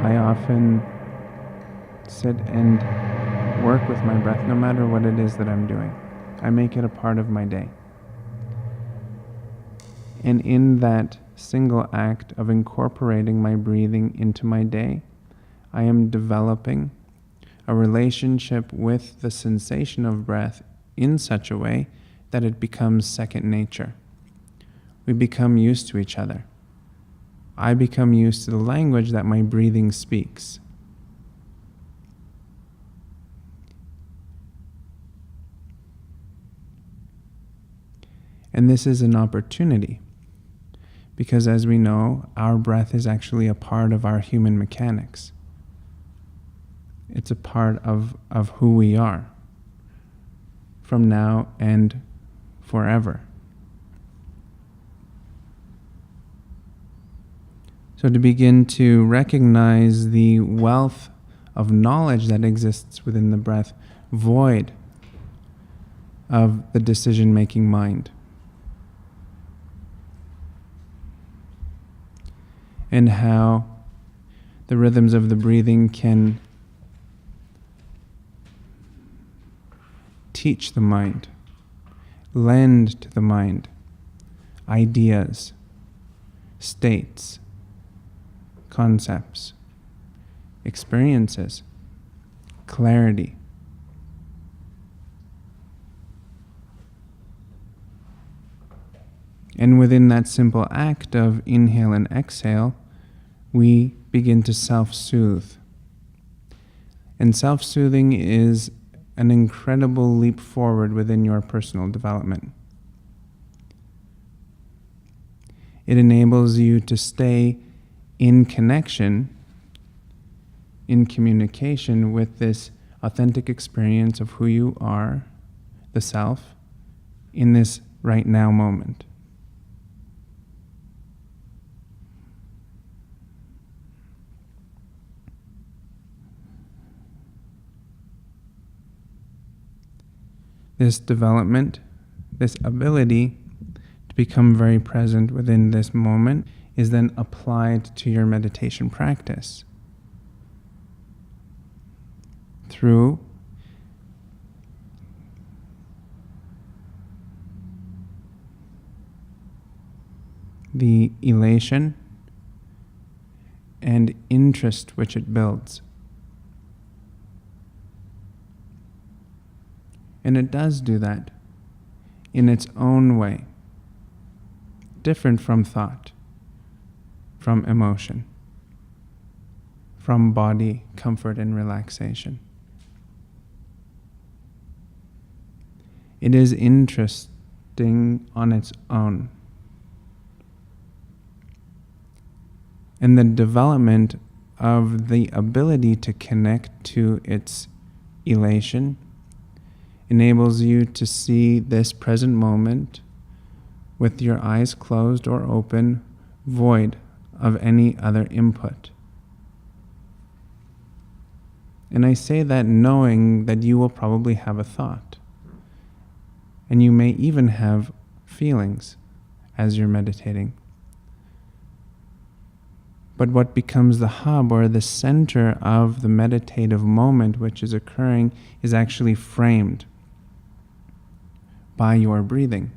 I often sit and work with my breath no matter what it is that I'm doing. I make it a part of my day. And in that single act of incorporating my breathing into my day, I am developing a relationship with the sensation of breath in such a way that it becomes second nature. We become used to each other. I become used to the language that my breathing speaks. And this is an opportunity because, as we know, our breath is actually a part of our human mechanics. It's a part of who we are from now and forever. So to begin to recognize the wealth of knowledge that exists within the breath, void of the decision-making mind. And how the rhythms of the breathing can teach the mind, lend to the mind ideas, states, concepts, experiences, clarity. And within that simple act of inhale and exhale, we begin to self-soothe. And self-soothing is an incredible leap forward within your personal development. It enables you to stay in connection, in communication with this authentic experience of who you are, the self, in this right now moment. This development, this ability to become very present within this moment is then applied to your meditation practice through the elation and interest which it builds. And it does do that in its own way, different from thought, from emotion, from body comfort and relaxation. It is interesting on its own. And the development of the ability to connect to its elation enables you to see this present moment with your eyes closed or open, void of any other input. And I say that knowing that you will probably have a thought, and you may even have feelings as you're meditating. But what becomes the hub or the center of the meditative moment which is occurring is actually framed by your breathing,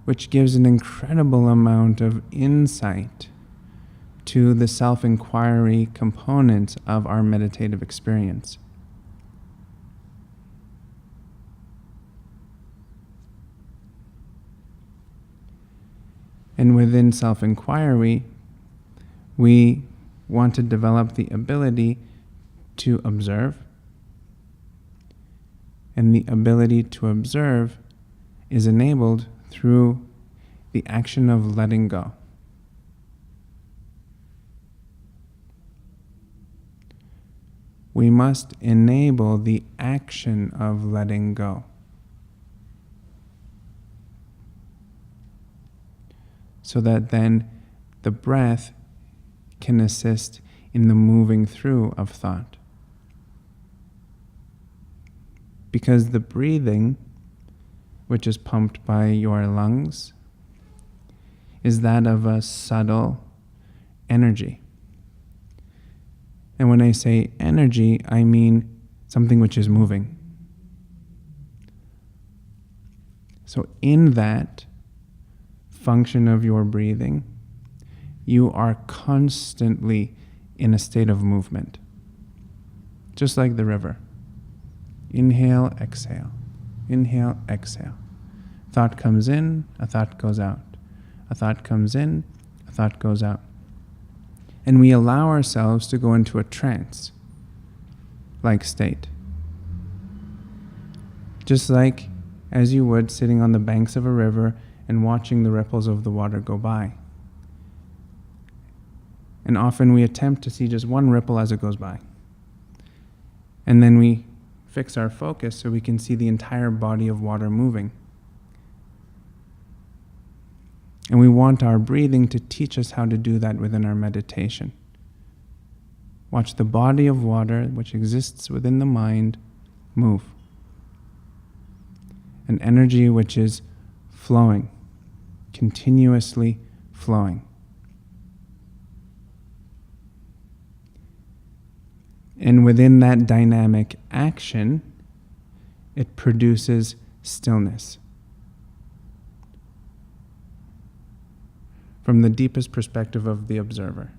which gives an incredible amount of insight to the self-inquiry components of our meditative experience. And within self-inquiry, we want to develop the ability to observe. And the ability to observe is enabled through the action of letting go. We must enable the action of letting go. So that then the breath can assist in the moving through of thought. Because the breathing, which is pumped by your lungs, is that of a subtle, energy. And when I say energy, I mean something which is moving. So in that function of your breathing, you are constantly in a state of movement. Just like the river. Inhale, exhale. Inhale, exhale. Thought comes in, a thought goes out. A thought comes in, a thought goes out. And we allow ourselves to go into a trance-like state. Just like as you would sitting on the banks of a river and watching the ripples of the water go by. And often we attempt to see just one ripple as it goes by. And then we fix our focus so we can see the entire body of water moving. And we want our breathing to teach us how to do that within our meditation. Watch the body of water, which exists within the mind, move. An energy which is flowing, continuously flowing. And within that dynamic action, it produces stillness. From the deepest perspective of the observer.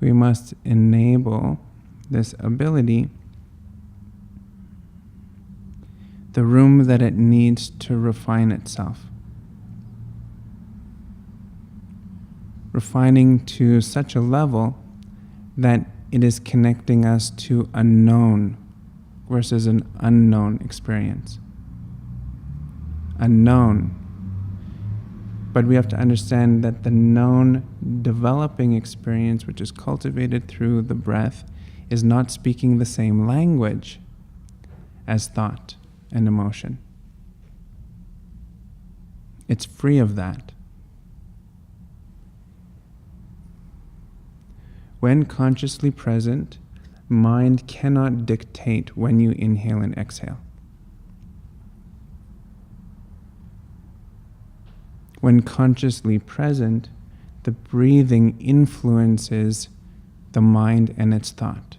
We must enable this ability, the room that it needs to refine itself. Refining to such a level that it is connecting us to a known versus an unknown experience. A known. But we have to understand that the known developing experience, which is cultivated through the breath, is not speaking the same language as thought and emotion. It's free of that. When consciously present, mind cannot dictate when you inhale and exhale. When consciously present, the breathing influences the mind and its thought.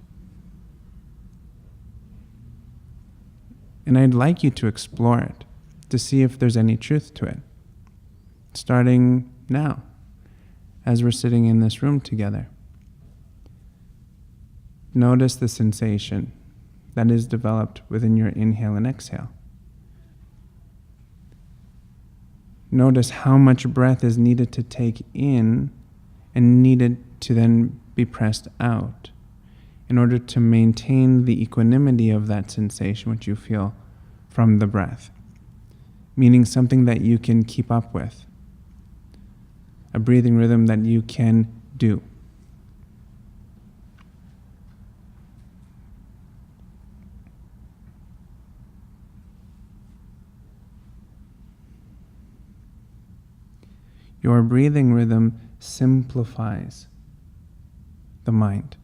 And I'd like you to explore it, to see if there's any truth to it. Starting now, as we're sitting in this room together. Notice the sensation that is developed within your inhale and exhale. Notice how much breath is needed to take in and needed to then be pressed out in order to maintain the equanimity of that sensation which you feel from the breath, meaning something that you can keep up with, a breathing rhythm that you can do. Your breathing rhythm simplifies the mind.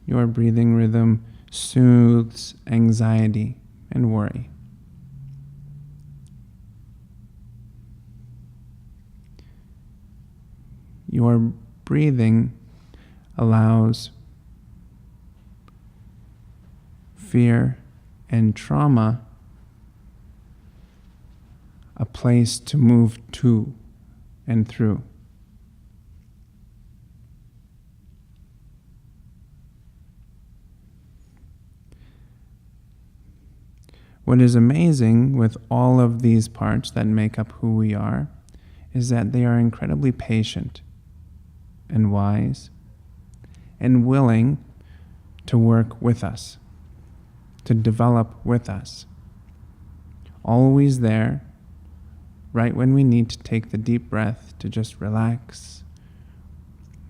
Your breathing rhythm soothes anxiety and worry. Your breathing allows fear and trauma a place to move to and through. What is amazing with all of these parts that make up who we are is that they are incredibly patient and wise and willing to work with us, to develop with us. Always there, right when we need to take the deep breath to just relax,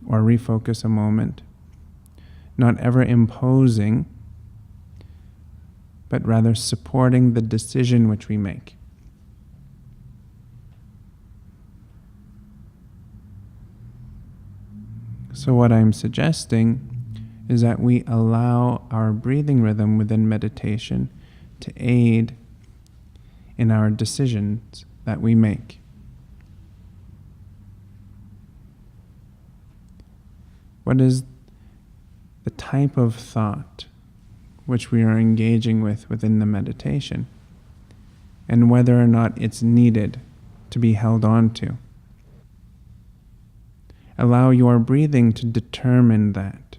or refocus a moment, not ever imposing, but rather supporting the decision which we make. So what I'm suggesting is that we allow our breathing rhythm within meditation to aid in our decisions that we make. What is the type of thought which we are engaging with within the meditation, and whether or not it's needed to be held on to? Allow your breathing to determine that,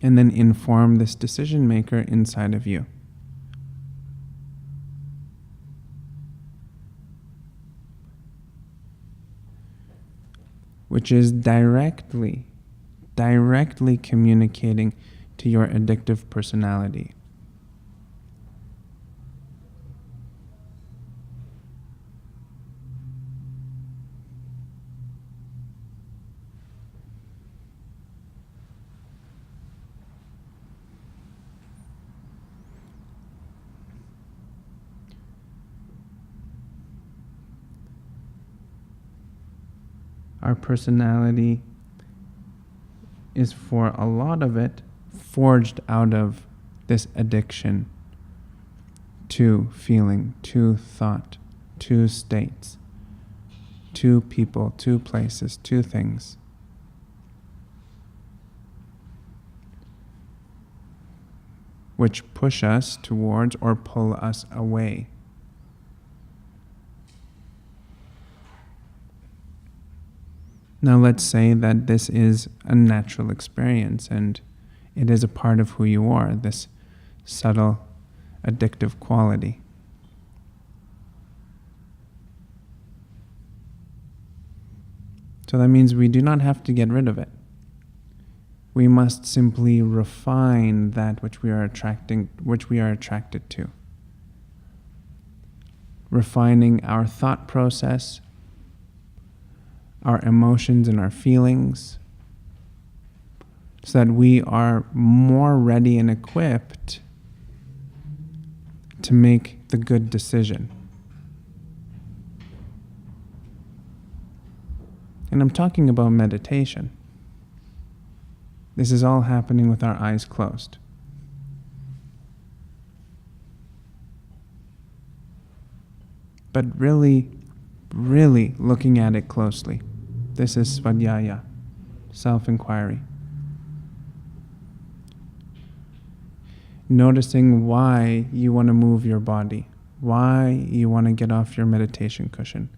and then inform this decision maker inside of you. Which is directly communicating to your addictive personality. Our personality is, for a lot of it, forged out of this addiction to feeling, to thought, to states, to people, to places, to things. Which push us towards or pull us away. Now let's say that this is a natural experience and it is a part of who you are, this subtle addictive quality. So that means we do not have to get rid of it. We must simply refine that which we are attracted to. Refining our thought process, our emotions and our feelings, so that we are more ready and equipped to make the good decision. And I'm talking about meditation. This is all happening with our eyes closed. But really looking at it closely. This is svadhyaya, self-inquiry. Noticing why you want to move your body, why you want to get off your meditation cushion.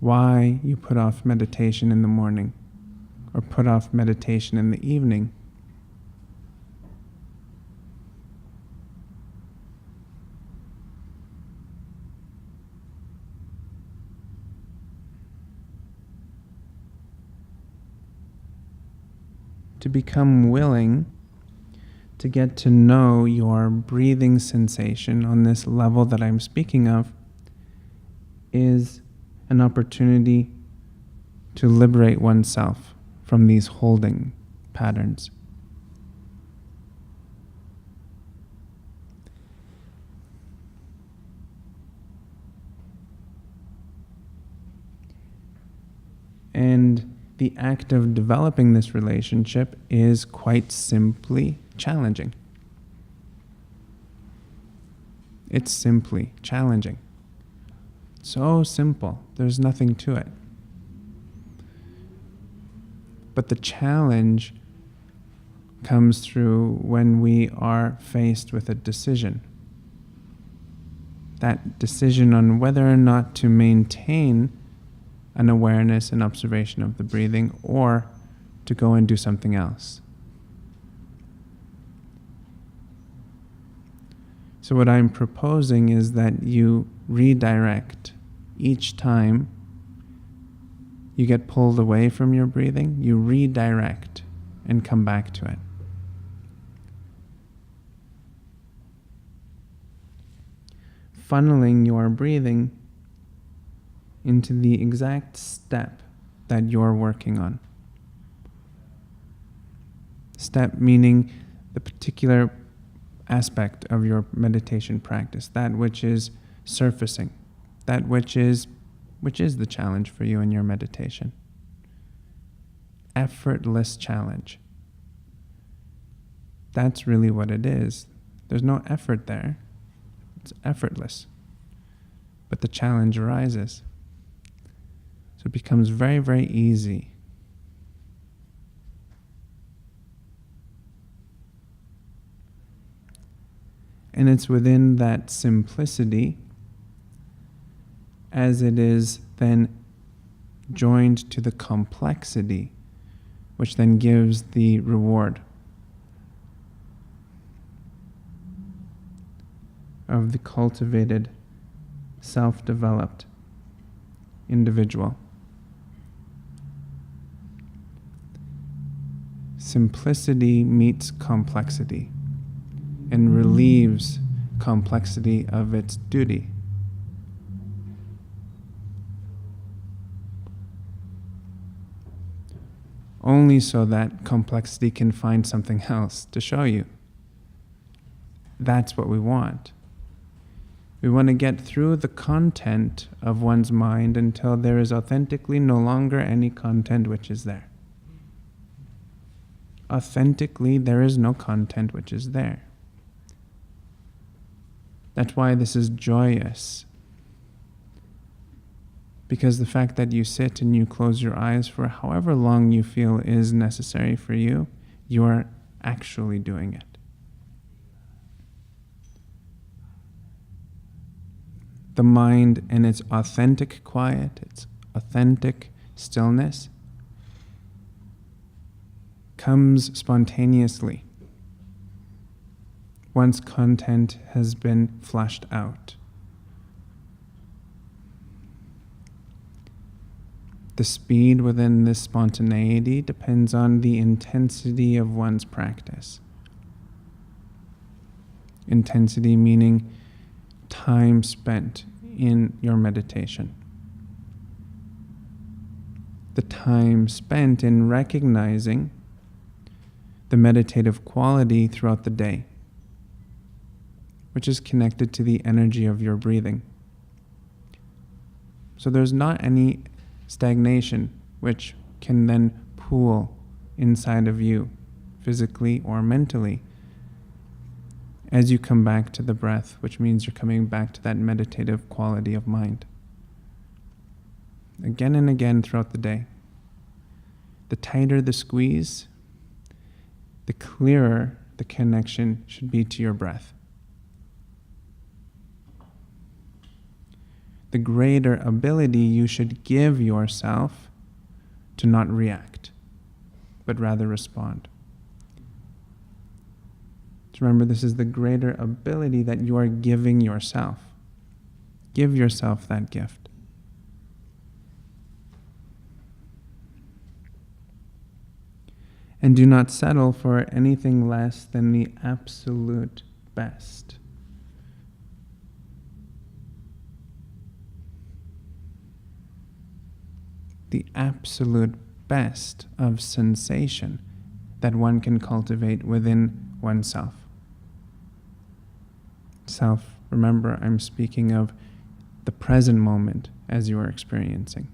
Why you put off meditation in the morning or put off meditation in the evening. To become willing to get to know your breathing sensation on this level that I'm speaking of is an opportunity to liberate oneself from these holding patterns. And the act of developing this relationship is quite simply challenging. It's simply challenging. So simple. There's nothing to it. But the challenge comes through when we are faced with a decision. That decision on whether or not to maintain an awareness and observation of the breathing, or to go and do something else. So what I'm proposing is that you redirect each time you get pulled away from your breathing, you redirect and come back to it. Funneling your breathing into the exact step that you're working on. Step meaning the particular aspect of your meditation practice, that which is surfacing, that which is the challenge for you in your meditation. Effortless challenge. That's really what it is. There's no effort there. It's effortless. But the challenge arises. So it becomes very, very easy. And it's within that simplicity, as it is then joined to the complexity, which then gives the reward of the cultivated, self-developed individual. Simplicity meets complexity and relieves complexity of its duty. Only so that complexity can find something else to show you. That's what we want. We want to get through the content of one's mind until there is authentically no longer any content which is there. Authentically, there is no content which is there. That's why this is joyous. Because the fact that you sit and you close your eyes for however long you feel is necessary for you, you are actually doing it. The mind in its authentic quiet, its authentic stillness, comes spontaneously once content has been flushed out. The speed within this spontaneity depends on the intensity of one's practice. Intensity meaning time spent in your meditation. The time spent in recognizing the meditative quality throughout the day, which is connected to the energy of your breathing. So there's not any stagnation which can then pool inside of you, physically or mentally, as you come back to the breath, which means you're coming back to that meditative quality of mind. Again and again throughout the day. The tighter the squeeze, the clearer the connection should be to your breath. The greater ability you should give yourself to not react, but rather respond. So remember, this is the greater ability that you are giving yourself. Give yourself that gift. And do not settle for anything less than the absolute best. The absolute best of sensation that one can cultivate within oneself. Self, remember, I'm speaking of the present moment as you are experiencing.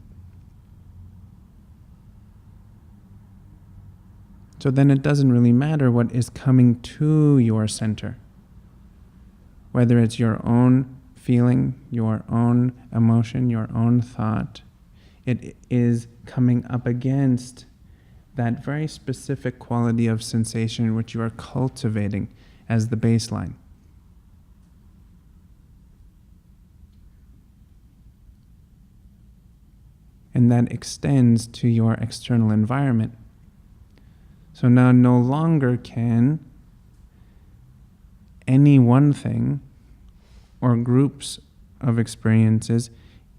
So then it doesn't really matter what is coming to your center. Whether it's your own feeling, your own emotion, your own thought, it is coming up against that very specific quality of sensation which you are cultivating as the baseline. And that extends to your external environment. So now no longer can any one thing or groups of experiences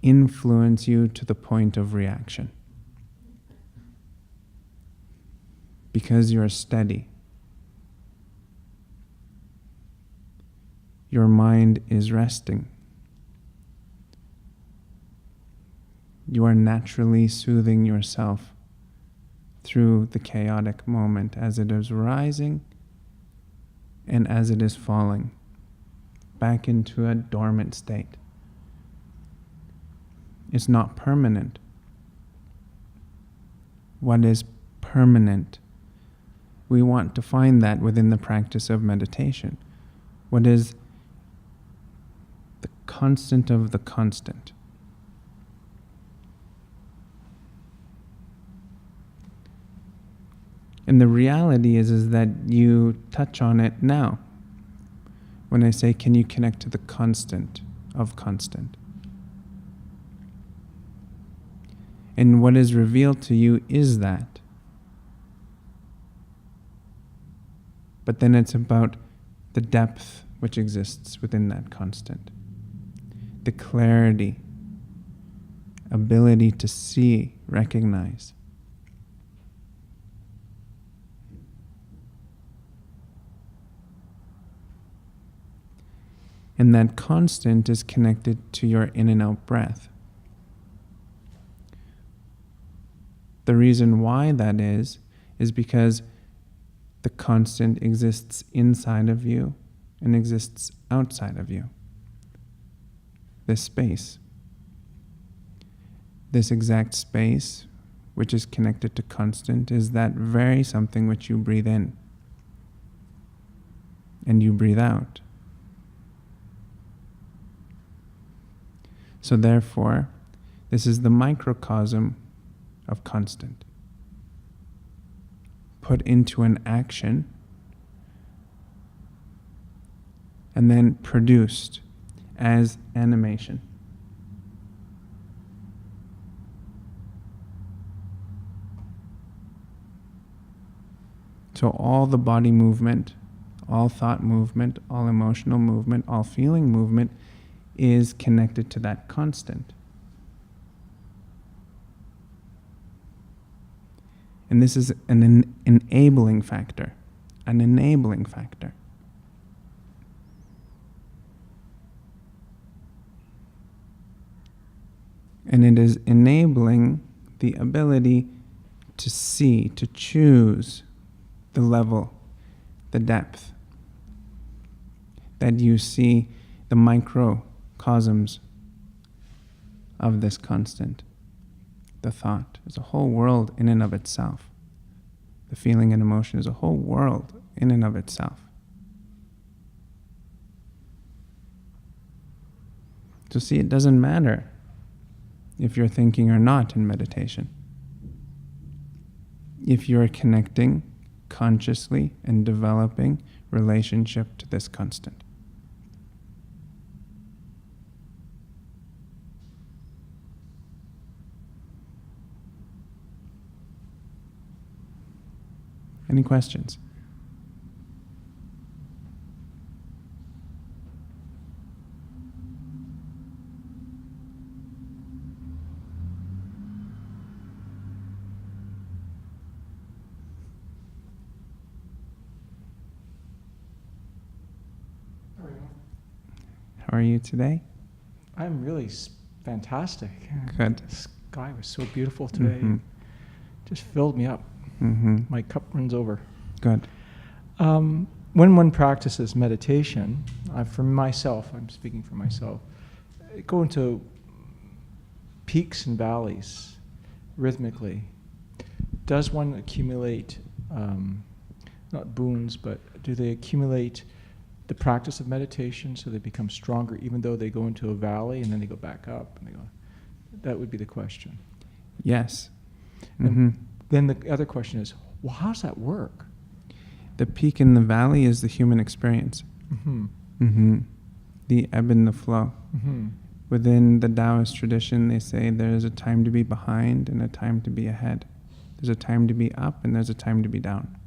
influence you to the point of reaction. Because you're steady. Your mind is resting. you are naturally soothing yourself through the chaotic moment as it is rising and as it is falling back into a dormant state. It's not permanent. What is permanent? We want to find that within the practice of meditation. What is the constant of the constant? And the reality is that you touch on it now. When I say, can you connect to the constant of constant? And what is revealed to you is that. But then it's about the depth which exists within that constant. The clarity, ability to see, recognize. And that constant is connected to your in and out breath. The reason why that is because the constant exists inside of you and exists outside of you. This space. This exact space, which is connected to constant, is that very something which you breathe in and you breathe out. So therefore, this is the microcosm of constant, put into an action and then produced as animation. So all the body movement, all thought movement, all emotional movement, all feeling movement is connected to that constant. And this is an enabling factor, an enabling factor. And it is enabling the ability to see, to choose the level, the depth, that you see the microcosms of this constant. The thought is a whole world in and of itself. The feeling and emotion is a whole world in and of itself. So see, it doesn't matter if you're thinking or not in meditation. If you're connecting consciously and developing relationship to this constant. Any questions? How are you today? I'm really fantastic. Good. The sky was so beautiful today. Mm-hmm. Just filled me up. Mm-hmm. My cup runs over. Good. When one practices meditation, for myself, I'm speaking for myself, I go into peaks and valleys rhythmically. Does one accumulate, not boons, but do they accumulate the practice of meditation so they become stronger even though they go into a valley and then they go back up? And they go. That would be the question. Yes. And Mm-hmm. then the other question is, well, how does that work? The peak and the valley is the human experience. Mm-hmm. Mm-hmm. The ebb and the flow. Mm-hmm. Within the Taoist tradition, they say there's a time to be behind and a time to be ahead. There's a time to be up and there's a time to be down.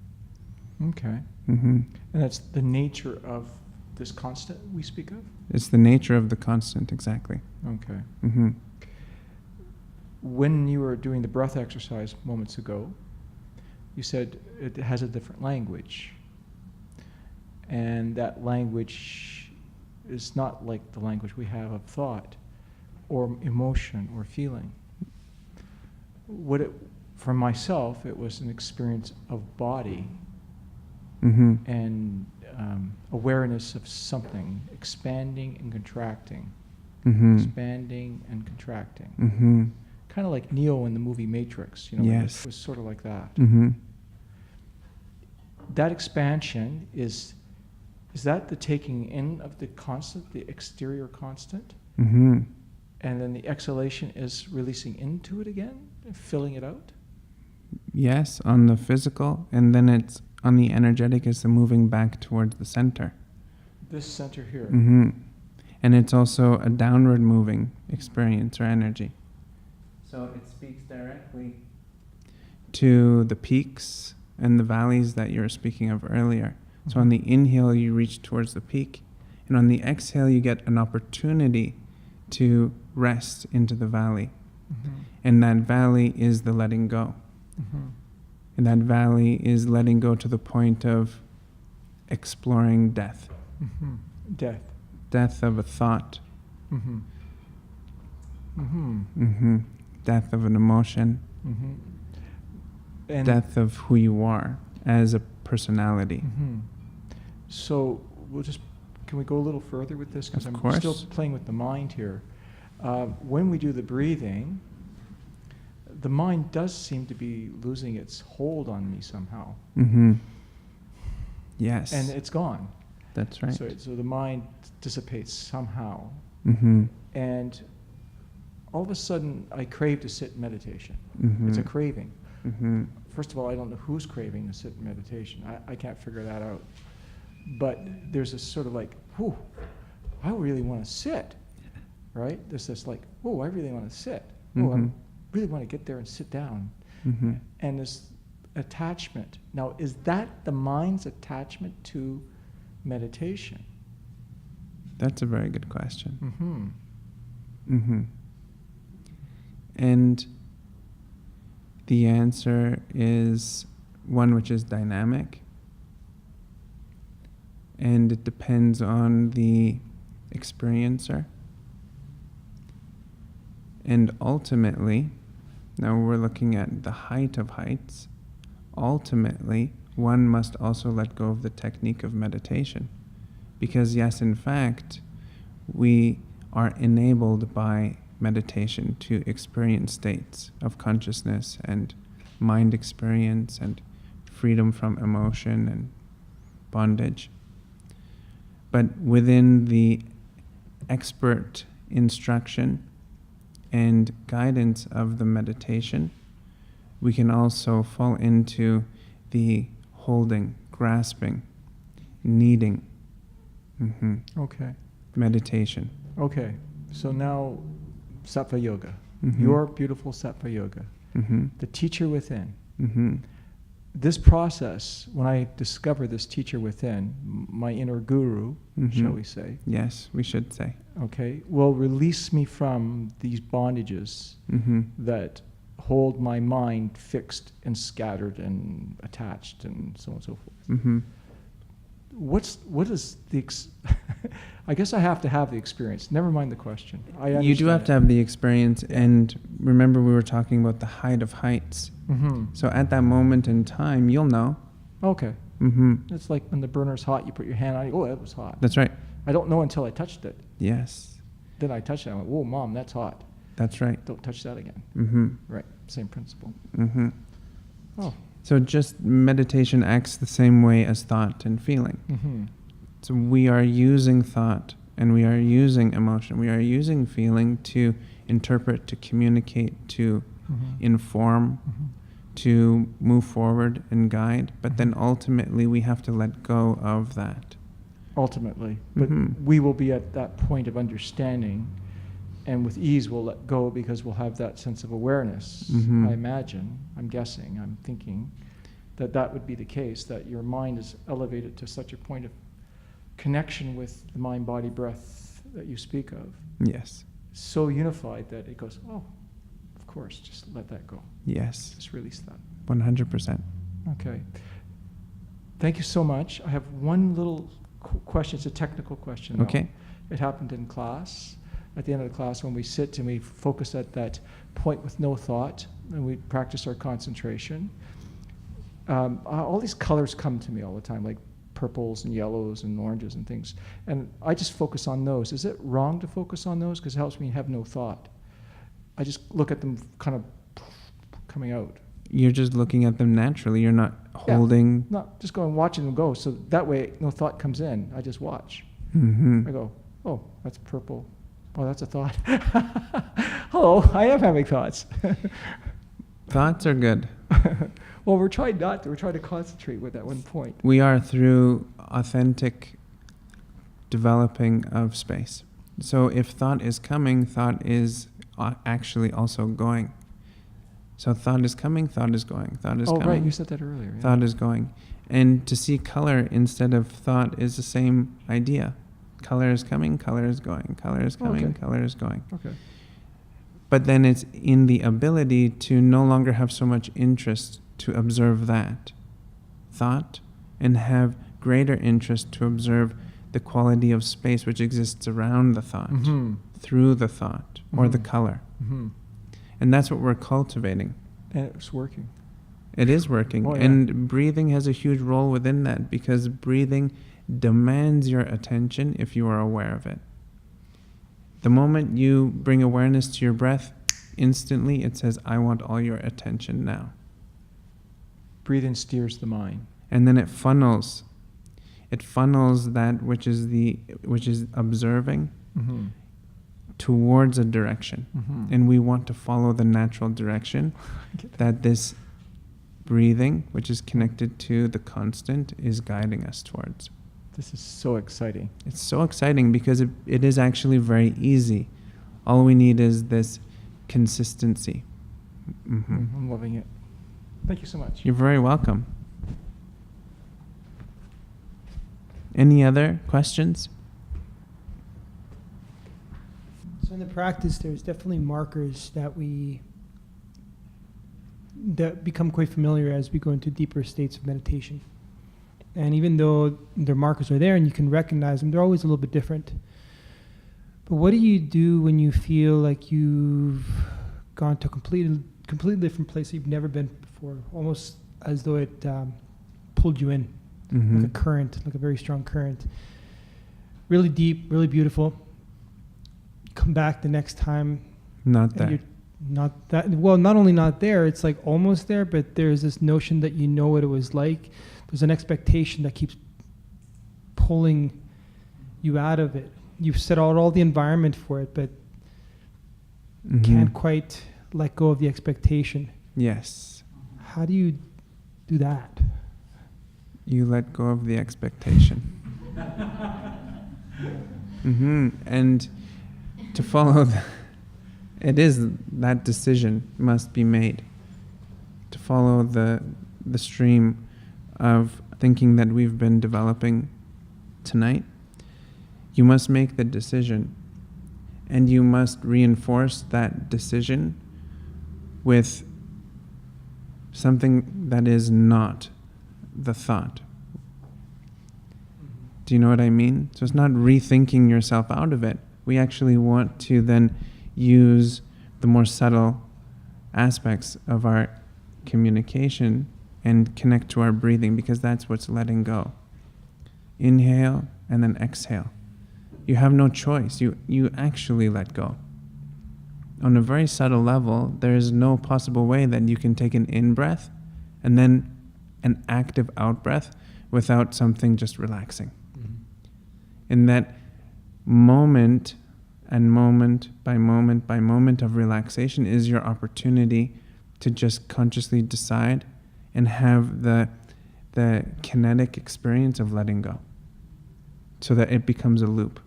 Okay. Mm-hmm. And that's the nature of this constant we speak of? It's the nature of the constant, exactly. Okay. Mm-hmm. When you were doing the breath exercise moments ago, you said it has a different language. And that language is not like the language we have of thought or emotion or feeling. for myself, it was an experience of body Mm-hmm. and awareness of something expanding and contracting, Mm-hmm. expanding and contracting. Mm-hmm. Kind of like Neo in the movie Matrix, Yes. It was sort of like that. Mm-hmm. That expansion is that the taking in of the constant, the exterior constant? Mm-hmm. And then the exhalation is releasing into it again, filling it out? Yes, on the physical, and then it's on the energetic is the moving back towards the center. This center here. Mm-hmm. And it's also a downward moving experience or energy. So it speaks directly to the peaks and the valleys that you were speaking of earlier. Mm-hmm. So on the inhale, you reach towards the peak. And on the exhale, you get an opportunity to rest into the valley. Mm-hmm. And that valley is the letting go. Mm-hmm. And that valley is letting go to the point of exploring death. Mm-hmm. Death. Death of a thought. Mm-hmm. Mm-hmm. Mm-hmm. Death of an emotion. Mm-hmm. And Death of who you are as a personality. Mm-hmm. So can we go a little further with this? Because Of I'm course. still playing with the mind here. When we do the breathing, the mind does seem to be losing its hold on me somehow. Mm-hmm. Yes. And it's gone. That's right. So the mind dissipates somehow. Mm-hmm. And all of a sudden, I crave to sit in meditation. Mm-hmm. It's a craving. Mm-hmm. First of all, I don't know who's craving to sit in meditation. I can't figure that out. But there's this sort of like, whew, I really want to sit, right? There's this like, whoa, I really want to sit. Oh, I really want to get there and sit down. Mm-hmm. And this attachment. Now, is that the mind's attachment to meditation? That's a very good question. Mm-hmm. Mm-hmm. And the answer is one which is dynamic. And it depends on the experiencer. And ultimately, now we're looking at the height of heights, ultimately, one must also let go of the technique of meditation. Because yes, in fact, we are enabled by meditation to experience states of consciousness and mind experience and freedom from emotion and bondage. But within the expert instruction and guidance of the meditation, we can also fall into the holding, grasping, needing Okay. meditation. Okay. So now, Sattva Yoga. Mm-hmm. Your beautiful Sattva Yoga. Mm-hmm. The teacher within. Mm-hmm. This process, when I discover this teacher within, my inner guru, shall we say, Yes, we should say. okay, will release me from these bondages Mm-hmm. that hold my mind fixed and scattered and attached and so on and so forth. Mm-hmm. What is the I guess I have to have the experience. Never mind the question. You do have to have the experience, and remember we were talking about the height of heights. Mm-hmm. So at that moment in time, you'll know. Okay. Mm-hmm. It's like when the burner's hot, you put your hand on it, oh, that was hot. That's right. I don't know until I touched it. Yes, Then I touched it, I went, whoa, Mom, that's hot. that's right. Don't touch that again. Mm-hmm. Right, same principle. Mm-hmm. Oh. So just meditation acts the same way as thought and feeling. Mm-hmm. So we are using thought and we are using emotion. We are using feeling to interpret, to communicate, to inform, to move forward and guide. But then ultimately we have to let go of that. Ultimately. But we will be at that point of understanding, and with ease we'll let go because we'll have that sense of awareness. I imagine, I'm guessing, I'm thinking that would be the case, that your mind is elevated to such a point of connection with the mind, body, breath that you speak of. Yes. So unified that it goes, oh, of course, just let that go. Yes. Just release that. 100%. Okay. Thank you so much. I have one little question. It's a technical question, though. Okay. It happened in class. At the end of the class, when we sit and we focus at that point with no thought, and we practice our concentration, all these colors come to me all the time, like purples and yellows and oranges and things. And I just focus on those. Is it wrong to focus on those? Because it helps me have no thought. I just look at them kind of coming out. You're just looking at them naturally. You're not holding. Not just going watching them go. So that way, no thought comes in. I just watch. Mm-hmm. I go, oh, that's purple. Oh, that's a thought. Hello, I am having thoughts. Thoughts are good. Well, we're trying not to. We're trying to concentrate with that one point. We are through authentic developing of space. So if thought is coming, thought is actually also going. So thought is coming, thought is going. Thought is coming. Oh, right. You said that earlier. Yeah. Thought is going. And to see color instead of thought is the same idea. Color is coming, color is going. Color is coming, Okay. color is going. Okay. But then it's in the ability to no longer have so much interest to observe that thought and have greater interest to observe the quality of space which exists around the thought, through the thought or the color. Mm-hmm. And that's what we're cultivating. And it's working. It is working. Oh, yeah. And breathing has a huge role within that because breathing demands your attention if you are aware of it. The moment you bring awareness to your breath, instantly it says, I want all your attention now. Breathing steers the mind. And then it funnels that which is observing towards a direction. And we want to follow the natural direction that this breathing, which is connected to the constant, is guiding us towards. This is so exciting. It's so exciting because it is actually very easy. All we need is this consistency. I'm loving it. Thank you so much. You're very welcome. Any other questions? So in the practice, there's definitely markers that become quite familiar as we go into deeper states of meditation. And even though their markers are there and you can recognize them, they're always a little bit different. But what do you do when you feel like you've gone to a completely different place that you've never been before, almost as though it pulled you in, like a current, like a very strong current. Really deep, really beautiful. Come back the next time. Not there. You're not that well. Not only not there, it's like almost there, but there's this notion that you know what it was like. There's an expectation that keeps pulling you out of it. You've set out all the environment for it, but can't quite let go of the expectation. Yes. How do you do that? You let go of the expectation. And to follow it is that decision must be made. To follow the stream of thinking that we've been developing tonight, you must make the decision, and you must reinforce that decision with something that is not the thought. Do you know what I mean? So it's not rethinking yourself out of it. We actually want to then use the more subtle aspects of our communication and connect to our breathing, because that's what's letting go. Inhale and then exhale. You have no choice. You actually let go. On a very subtle level, there is no possible way that you can take an in-breath and then an active out-breath without something just relaxing. In that moment and moment by moment by moment of relaxation is your opportunity to just consciously decide and have the kinetic experience of letting go, so that it becomes a loop.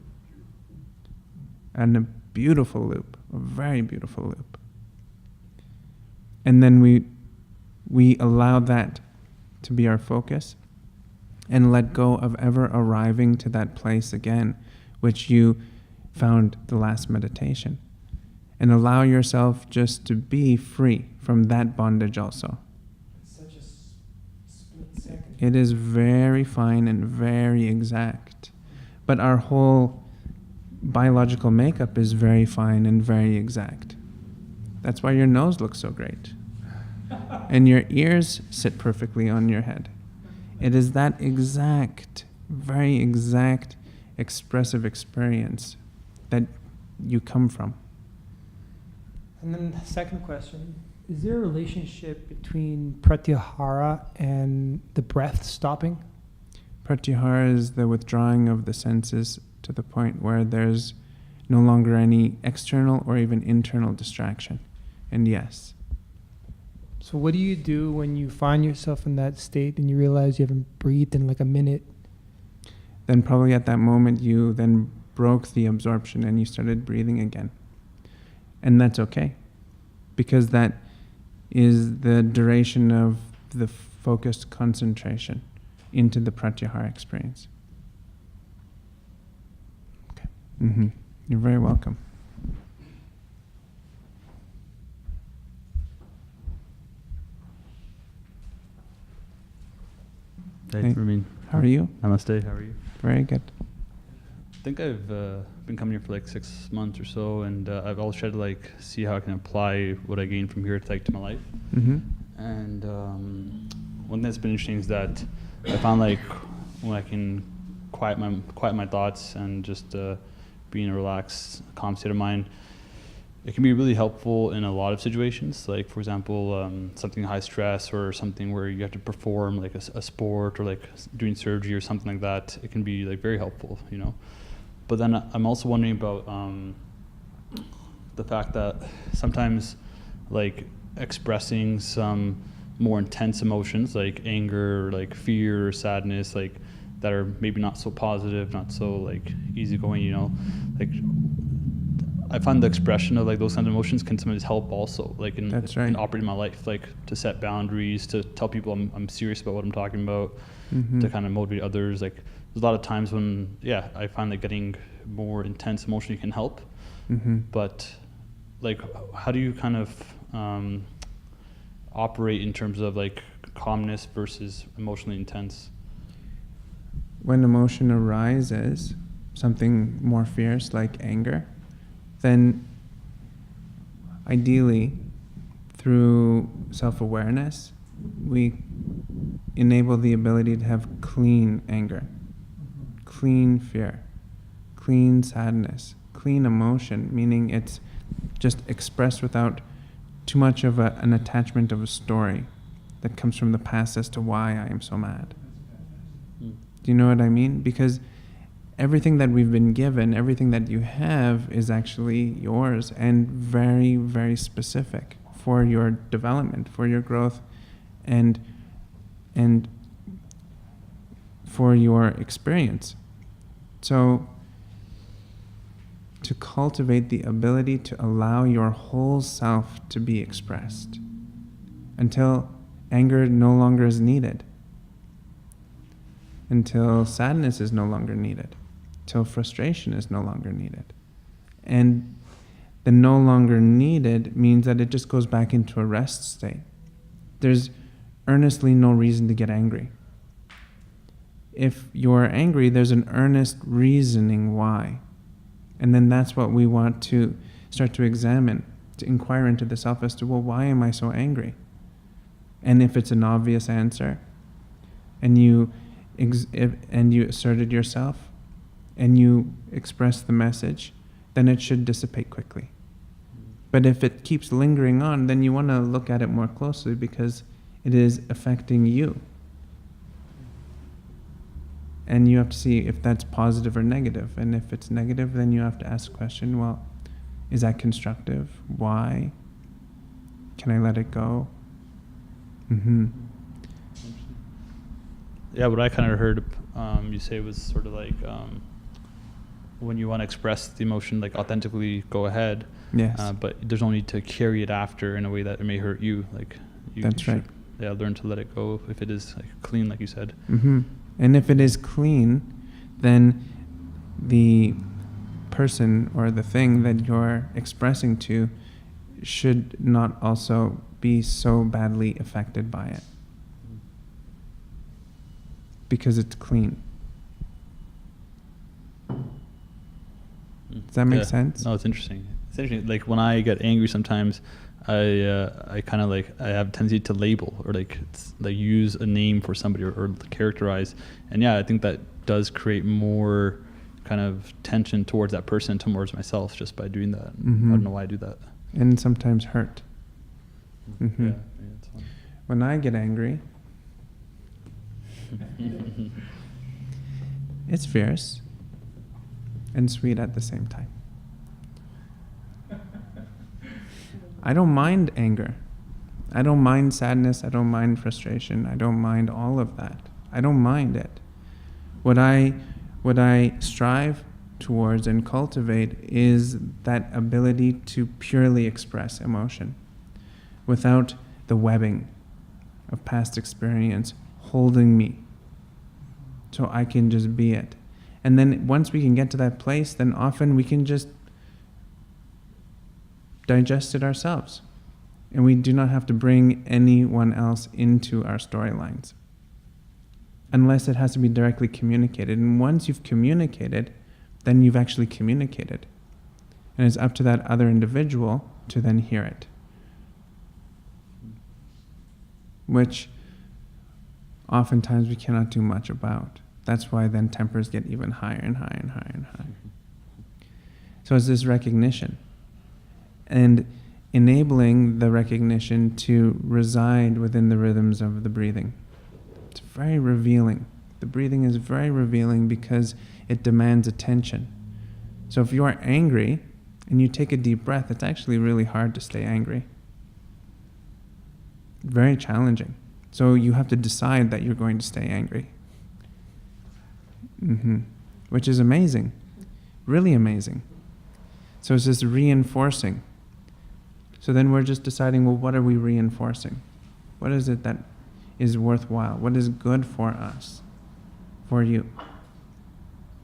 And a beautiful loop, a very beautiful loop. And then we allow that to be our focus and let go of ever arriving to that place again, which you found the last meditation. And allow yourself just to be free from that bondage also. It's such a split second. It is very fine and very exact. But our whole biological makeup is very fine and very exact. That's why your nose looks so great. and your ears sit perfectly on your head. It is that exact, very exact expressive experience that you come from. And then the second question, is there a relationship between pratyahara and the breath stopping? Pratyahara is the withdrawing of the senses to the point where there's no longer any external or even internal distraction. And yes. So what do you do when you find yourself in that state and you realize you haven't breathed in like a minute? Then probably at that moment you then broke the absorption and you started breathing again. And that's okay, because that is the duration of the focused concentration into the pratyahara experience. Okay. Mm-hmm. You're very welcome. Hey, Hey. Rameen. How are you? Namaste, how are you? Very good. I think I've been coming here for like 6 months or so, and I've always tried to like see how I can apply what I gain from here to my life. Mm-hmm. And one thing that's been interesting is that I found like when I can quiet my thoughts and just be in a relaxed, calm state of mind, it can be really helpful in a lot of situations. Like, for example, something high stress or something where you have to perform like a sport or like doing surgery or something like that. It can be like very helpful, you know. But then I'm also wondering about the fact that sometimes like expressing some more intense emotions like anger or like fear or sadness, like that are maybe not so positive, not so like easygoing, you know, like I find the expression of like those kinds of emotions can sometimes help also, like in operating my life, like to set boundaries, to tell people I'm serious about what I'm talking about, to kind of motivate others. Like there's a lot of times when, I find that getting more intense emotionally can help. But like, how do you kind of operate in terms of like calmness versus emotionally intense? When emotion arises, something more fierce like anger, then ideally through self-awareness, we enable the ability to have clean anger, clean fear, clean sadness, clean emotion, meaning it's just expressed without too much of an attachment of a story that comes from the past as to why I am so mad. Do you know what I mean? Because everything that we've been given, everything that you have is actually yours and very, very specific for your development, for your growth, and for your experience. So to cultivate the ability to allow your whole self to be expressed until anger no longer is needed, until sadness is no longer needed, till frustration is no longer needed. And the no longer needed means that it just goes back into a rest state. There's earnestly no reason to get angry. If you're angry, there's an earnest reasoning why. And then that's what we want to start to examine, to inquire into the self as to, well, why am I so angry? And if it's an obvious answer, and you asserted yourself, and you express the message, then it should dissipate quickly. But if it keeps lingering on, then you want to look at it more closely because it is affecting you. And you have to see if that's positive or negative. And if it's negative, then you have to ask the question, well, is that constructive? Why? Can I let it go? Yeah, what I kind of heard you say was sort of like when you want to express the emotion, like authentically go ahead. Yes. But there's no need to carry it after in a way that it may hurt you. Like you That's should, right. Yeah, learn to let it go if it is like clean, like you said. And if it is clean, then the person or the thing that you're expressing to should not also be so badly affected by it. Because it's clean. Does that make sense? No, it's interesting. It's interesting. Like when I get angry, sometimes I kind of like I have a tendency to label or like use a name for somebody or characterize, and yeah, I think that does create more kind of tension towards that person, towards myself, just by doing that. Mm-hmm. I don't know why I do that. And sometimes hurt. Mm-hmm. Yeah, it's fun. When I get angry, it's fierce and sweet at the same time. I don't mind anger. I don't mind sadness. I don't mind frustration. I don't mind all of that. I don't mind it. What I strive towards and cultivate is that ability to purely express emotion without the webbing of past experience holding me, so I can just be it. And then once we can get to that place, then often we can just digest it ourselves. And we do not have to bring anyone else into our storylines, unless it has to be directly communicated. And once you've communicated, then you've actually communicated. And it's up to that other individual to then hear it, which oftentimes we cannot do much about. That's why then tempers get even higher and higher and higher and higher. So it's this recognition and enabling the recognition to reside within the rhythms of the breathing. It's very revealing. The breathing is very revealing because it demands attention. So if you are angry and you take a deep breath, it's actually really hard to stay angry. Very challenging. So you have to decide that you're going to stay angry. Which is amazing. Really amazing. So it's this reinforcing. So then we're just deciding, well, what are we reinforcing? What is it that is worthwhile? What is good for us? For you?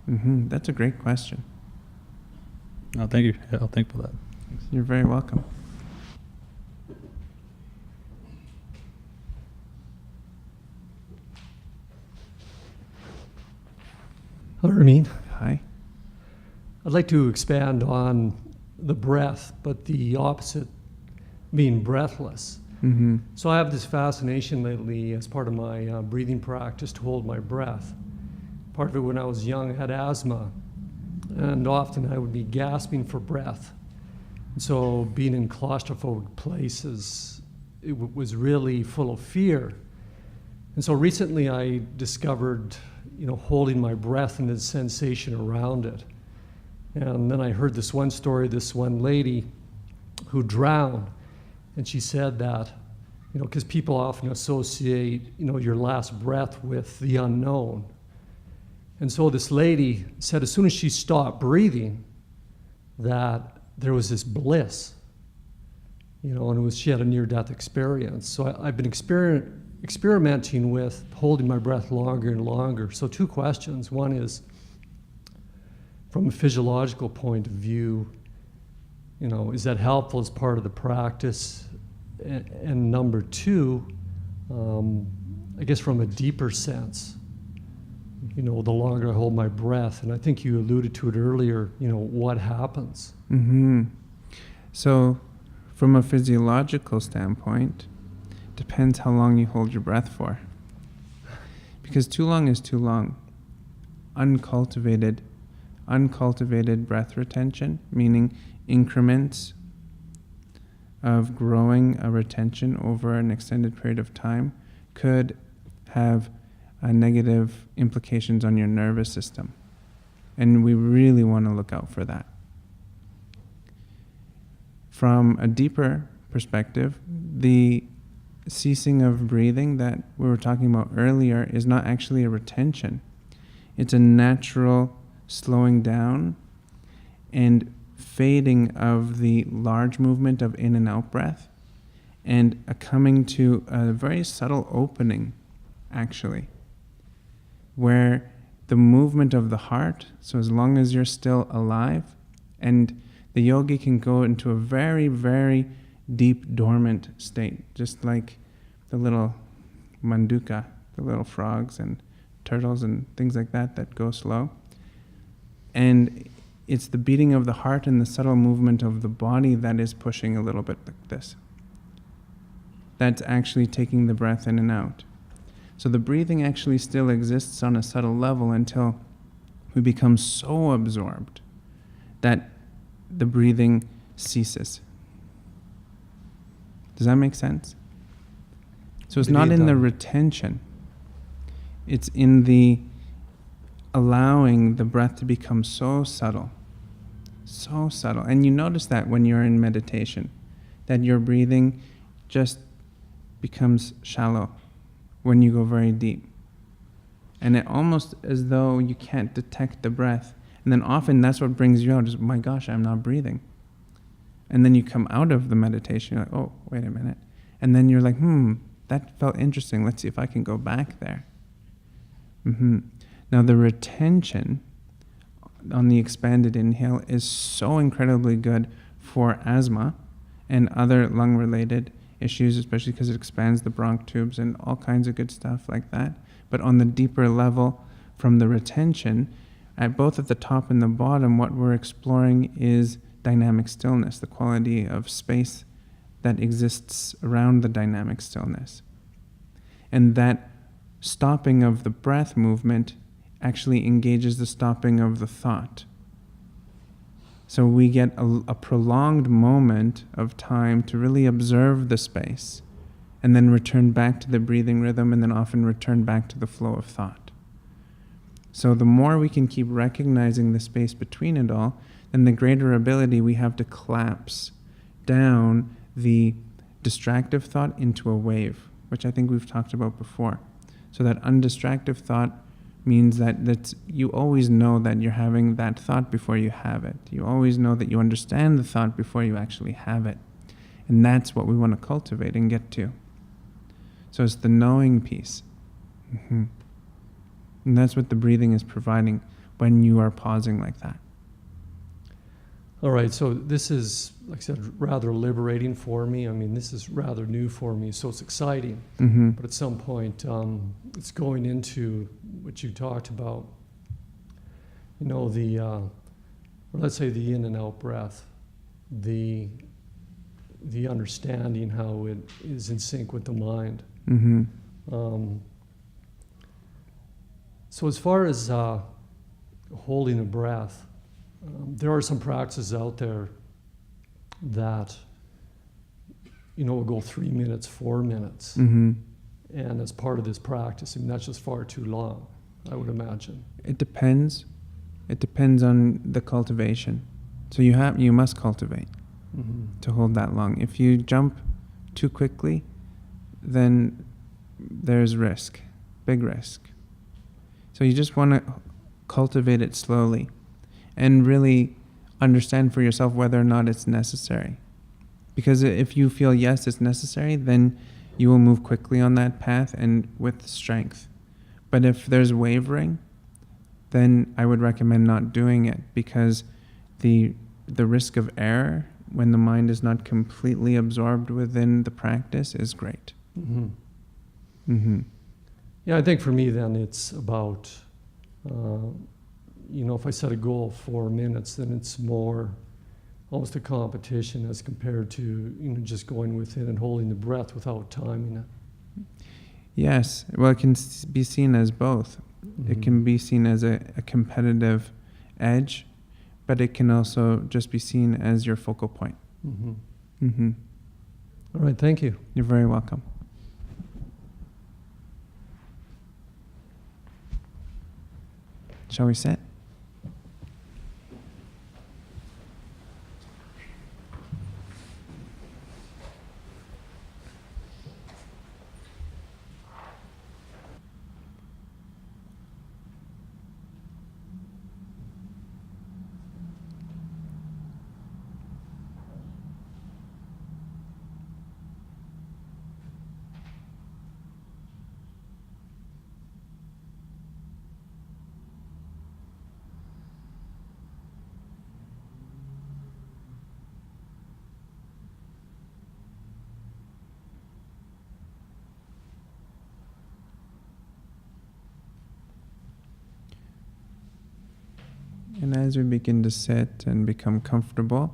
That's a great question. Oh, thank you. Yeah, I'll think for that. Thanks. You're very welcome. Hello, Rameen. Hi. I'd like to expand on the breath, but the opposite, being breathless. So I have this fascination lately as part of my breathing practice to hold my breath. Part of it when I was young, I had asthma, and often I would be gasping for breath. And so being in claustrophobic places, it was really full of fear. And so recently I discovered, holding my breath and the sensation around it. And then I heard this one story, this one lady who drowned, and she said that, because people often associate, your last breath with the unknown. And so this lady said as soon as she stopped breathing, that there was this bliss, and she had a near-death experience. So I've been experimenting with holding my breath longer and longer. So two questions. One is, from a physiological point of view, is that helpful as part of the practice? And number two, I guess from a deeper sense, the longer I hold my breath, and I think you alluded to it earlier, what happens? So from a physiological standpoint, depends how long you hold your breath for. Because too long is too long. Uncultivated breath retention, meaning increments of growing a retention over an extended period of time, could have negative implications on your nervous system. And we really want to look out for that. From a deeper perspective, the ceasing of breathing that we were talking about earlier is not actually a retention. It's a natural slowing down and fading of the large movement of in and out breath, and a coming to a very subtle opening, actually, where the movement of the heart, so as long as you're still alive, and the yogi can go into a very, very deep dormant state, just like the little manduka, the little frogs and turtles and things like that go slow. And it's the beating of the heart and the subtle movement of the body that is pushing a little bit like this. That's actually taking the breath in and out. So the breathing actually still exists on a subtle level until we become so absorbed that the breathing ceases. Does that make sense? So it's not in the retention. It's in the allowing the breath to become so subtle. So subtle. And you notice that when you're in meditation, that your breathing just becomes shallow when you go very deep. And it almost as though you can't detect the breath. And then often that's what brings you out is, my gosh, I'm not breathing. And then you come out of the meditation, you're like, oh, wait a minute. And then you're like, that felt interesting. Let's see if I can go back there. Now the retention on the expanded inhale is so incredibly good for asthma and other lung-related issues, especially because it expands the bronch tubes and all kinds of good stuff like that. But on the deeper level, from the retention, at both at the top and the bottom, what we're exploring is dynamic stillness, the quality of space that exists around the dynamic stillness. And that stopping of the breath movement actually engages the stopping of the thought. So we get a prolonged moment of time to really observe the space and then return back to the breathing rhythm and then often return back to the flow of thought. So the more we can keep recognizing the space between it all, then the greater ability we have to collapse down the distractive thought into a wave, which I think we've talked about before. So that undistractive thought means that you always know that you're having that thought before you have it. You always know that you understand the thought before you actually have it. And that's what we want to cultivate and get to. So it's the knowing piece. And that's what the breathing is providing when you are pausing like that. All right, so this is, like I said, rather liberating for me. I mean, this is rather new for me, so it's exciting. But at some point, it's going into what you talked about, you know, or let's say the in and out breath, the understanding how it is in sync with the mind. So as far as holding a breath, there are some practices out there that, you know, will go 3 minutes, 4 minutes. And as part of this practice, I mean, that's just far too long, I would imagine. It depends. It depends on the cultivation. So you must cultivate to hold that long. If you jump too quickly, then there's risk, big risk. So you just want to cultivate it slowly and really understand for yourself whether or not it's necessary. Because if you feel, yes, it's necessary, then you will move quickly on that path and with strength. But if there's wavering, then I would recommend not doing it, because the risk of error when the mind is not completely absorbed within the practice is great. Yeah, I think for me then it's about, you know, if I set a goal of 4 minutes, then it's more almost a competition as compared to, you know, just going with it and holding the breath without timing it. Yes, well, it can be seen as both. It can be seen as a competitive edge, but it can also just be seen as your focal point. All right, thank you. You're very welcome. Shall we sit? And as we begin to sit and become comfortable,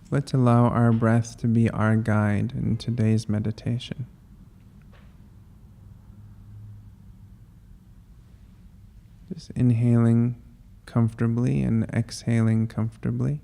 let's allow our breath to be our guide in today's meditation. Just inhaling comfortably and exhaling comfortably.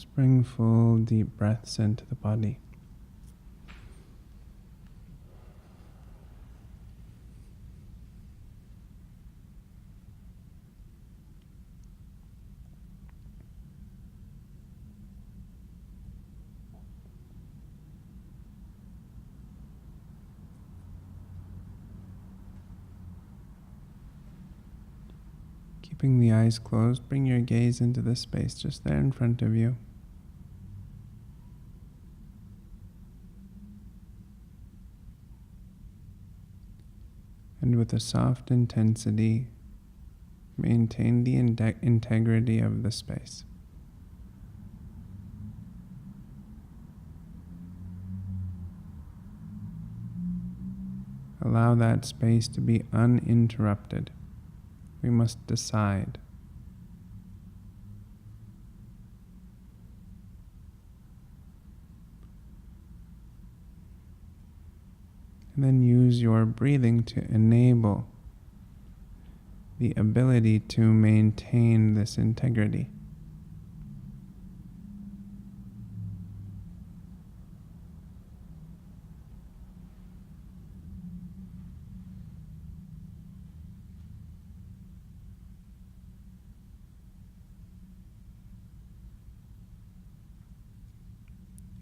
Just bring full deep breaths into the body. Keeping the eyes closed, bring your gaze into the space just there in front of you. And with a soft intensity, maintain the integrity of the space. Allow that space to be uninterrupted. We must decide. And then use your breathing to enable the ability to maintain this integrity.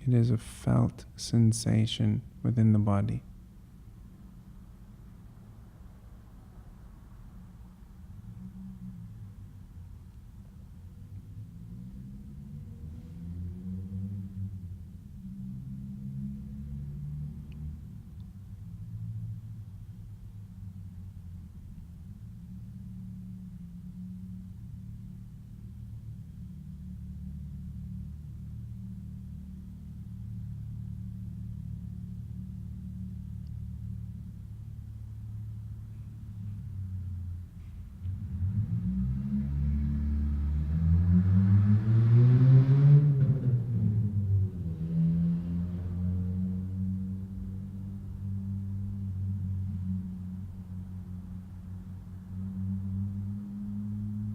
It is a felt sensation within the body.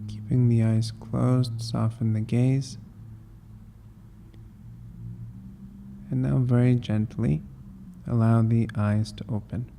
Keeping the eyes closed, soften the gaze. And now very gently, allow the eyes to open.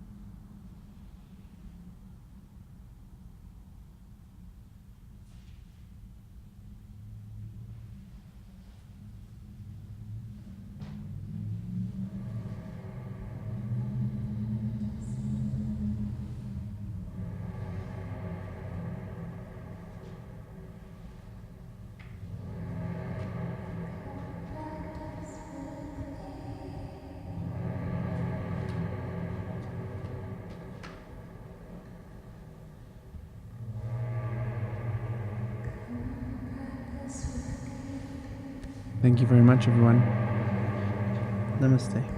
Thank you very much, everyone. Namaste.